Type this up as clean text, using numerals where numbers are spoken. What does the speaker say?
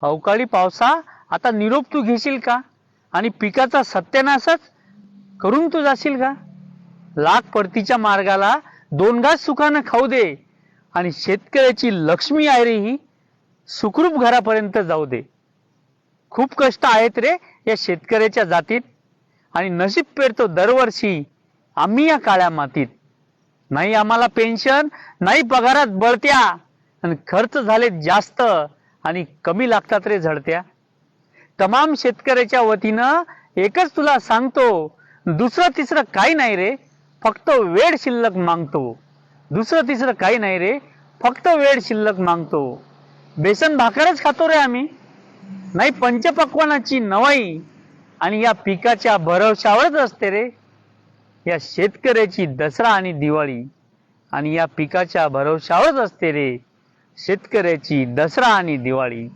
अवकाळी पावसा आता निरोप तू घेशील का? आणि पिकाचा सत्यानाशच करून तू जाशील का? लाख परतीच्या मार्गाला दोन घास सुखानं खाऊ दे आणि शेतकऱ्याची लक्ष्मी आहे रे ही सुखरूप घरापर्यंत जाऊ दे. खूप कष्ट आहेत रे या शेतकऱ्याच्या जातीत आणि नशीब पेरतो दरवर्षी आम्ही या काळ्या मातीत. नाही आम्हाला पेन्शन, नाही पगारात बळत्या, आणि खर्च झाले जास्त आणि कमी लागतात रे झडत्या. तमाम शेतकऱ्याच्या वतीनं एकच तुला सांगतो, दुसरं तिसरं काही नाही रे, फक्त वेळ शिल्लक मागतो. दुसरं तिसरं काही नाही रे, फक्त वेळ शिल्लक मागतो. बेसन भाकरच खातो रे आम्ही, नाही पंचपक्वानाची नवाई, आणि या पिकाच्या भरवशावरच असते रे या शेतकऱ्याची दसरा आणि दिवाळी. आणि या पिकाच्या भरवशावरच असते रे शेतकऱ्याची दसरा आणि दिवाळी.